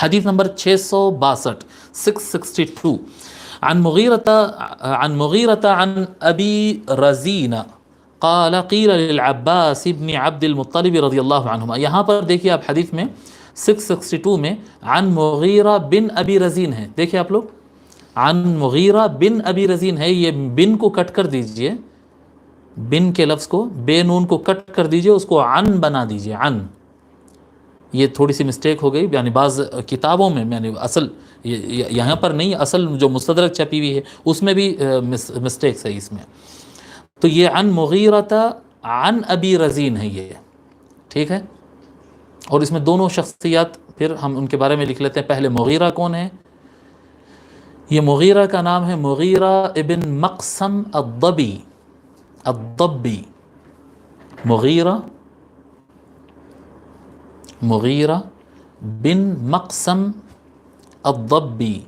حدیث نمبر 662 662 عن مغیرة عن ابی رزین قال قیل للعباس ابن عبد المطلب رضی اللہ عنہما. یہاں پر دیکھیے آپ حدیث میں 662 میں عن مغیرہ بن ابی رزین ہے. دیکھیے آپ لوگ عن مغیرہ بن ابی رزین ہے. یہ بن کو کٹ کر دیجئے، بن کے لفظ کو، بے نون کو کٹ کر دیجئے، اس کو عن بنا دیجئے، عن. یہ تھوڑی سی مسٹیک ہو گئی، یعنی بعض کتابوں میں، یعنی اصل یہاں پر نہیں، اصل جو مستدرک چھپی ہوئی ہے اس میں بھی مسٹیک ہے اس میں. تو یہ عن مغیرۃ عن ابی رزین ہے یہ، ٹھیک ہے. اور اس میں دونوں شخصیات پھر ہم ان کے بارے میں لکھ لیتے ہیں. پہلے مغیرہ کون ہے؟ یہ مغیرہ کا نام ہے مغیرہ ابن مقسم الضبی. الضبی، مغیرہ بن مقسم الضبی،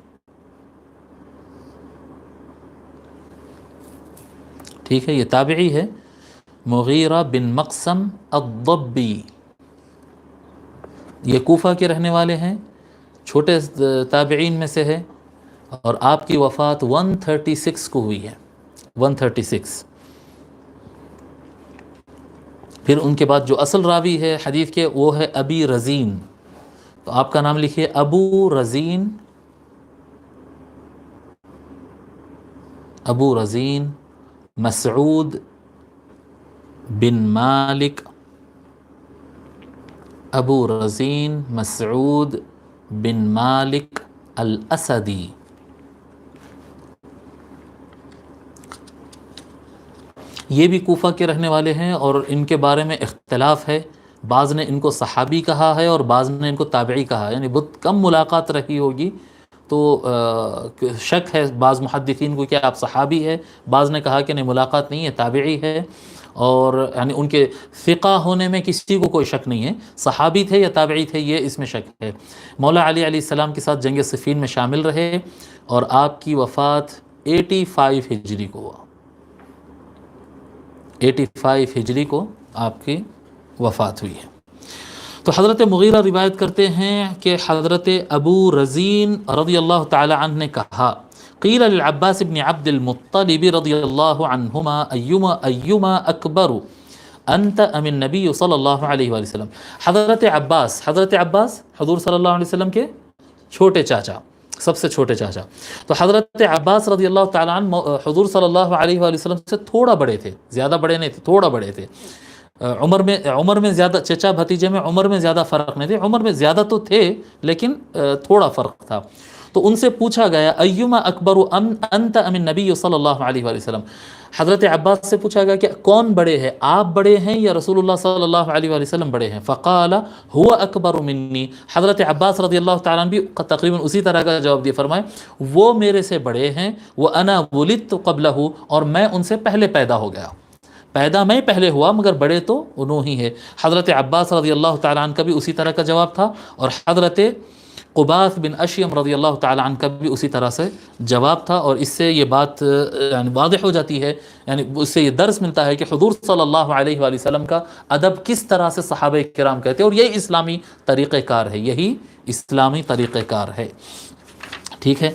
ٹھیک ہے. یہ تابعی ہے مغیرہ بن مقسم الضبی. یہ کوفہ کے رہنے والے ہیں، چھوٹے تابعین میں سے ہے، اور آپ کی وفات 136 کو ہوئی ہے، 136. پھر ان کے بعد جو اصل راوی ہے حدیث کے وہ ہے ابی رزین. تو آپ کا نام لکھیے ابو رزین، ابو رزین مسعود بن مالک، ابو رزین مسعود بن مالک الاسدی. یہ بھی کوفہ کے رہنے والے ہیں، اور ان کے بارے میں اختلاف ہے. بعض نے ان کو صحابی کہا ہے اور بعض نے ان کو تابعی کہا ہے، یعنی بہت کم ملاقات رہی ہوگی تو شک ہے بعض محدثین کو کہ آپ صحابی ہے. بعض نے کہا کہ نہیں، ملاقات نہیں ہے، تابعی ہے. اور یعنی ان کے ثقہ ہونے میں کسی کو کوئی شک نہیں ہے، صحابی تھے یا تابعی تھے یہ اس میں شک ہے. مولا علی علیہ السلام کے ساتھ جنگ صفین میں شامل رہے، اور آپ کی وفات 85 ہجری کو ہوا. 85 ہجری کو آپ کی وفات ہوئی ہے. تو حضرت مغیرہ روایت کرتے ہیں کہ حضرت ابو رزین رضی اللہ تعالی عنہ نے کہا قیل للعباس بن عبد المطلب رضی اللہ عنہما ایما اکبر انت ام النبی صلی اللہ علیہ وآلہ وسلم. حضرت عباس حضور صلی اللہ علیہ وسلم کے چھوٹے چاچا، سب سے چھوٹے چاچا. تو حضرت عباس رضی اللہ تعالیٰ عنہ حضور صلی اللہ علیہ وآلہ وسلم سے تھوڑا بڑے تھے، زیادہ بڑے نہیں تھے، تھوڑا بڑے تھے. عمر میں زیادہ، چچا بھتیجے میں عمر میں زیادہ فرق نہیں تھے. عمر میں زیادہ تو تھے لیکن تھوڑا فرق تھا. تو ان سے پوچھا گیا ایما اکبر انت ام النبی صلی اللہ علیہ وآلہ وسلم. حضرت عباس سے پوچھا گیا کہ کون بڑے ہیں، آپ بڑے ہیں یا رسول اللہ صلی اللہ علیہ وآلہ وسلم بڑے ہیں؟ فقال هو اکبر منی. حضرت عباس رضی اللہ تعالیٰ عنہ بھی تقریباً اسی طرح کا جواب دیا، فرمائے وہ میرے سے بڑے ہیں، وانا ولدت قبلہ، اور میں ان سے پہلے پیدا ہو گیا. پیدا میں پہلے ہوا مگر بڑے تو انہوں ہی ہے. حضرت عباس رضی اللہ تعالیٰ عنہ کا بھی اسی طرح کا جواب تھا، اور حضرت قباث بن اشیم رضی اللہ تعالیٰ عنہ کا بھی اسی طرح سے جواب تھا. اور اس سے یہ بات یعنی واضح ہو جاتی ہے، یعنی اس سے یہ درس ملتا ہے کہ حضور صلی اللہ علیہ وآلہ وسلم کا ادب کس طرح سے صحابہ کرام کہتے ہیں، اور یہی اسلامی طریقہ کار ہے، یہی اسلامی طریقہ کار ہے. ٹھیک ہے.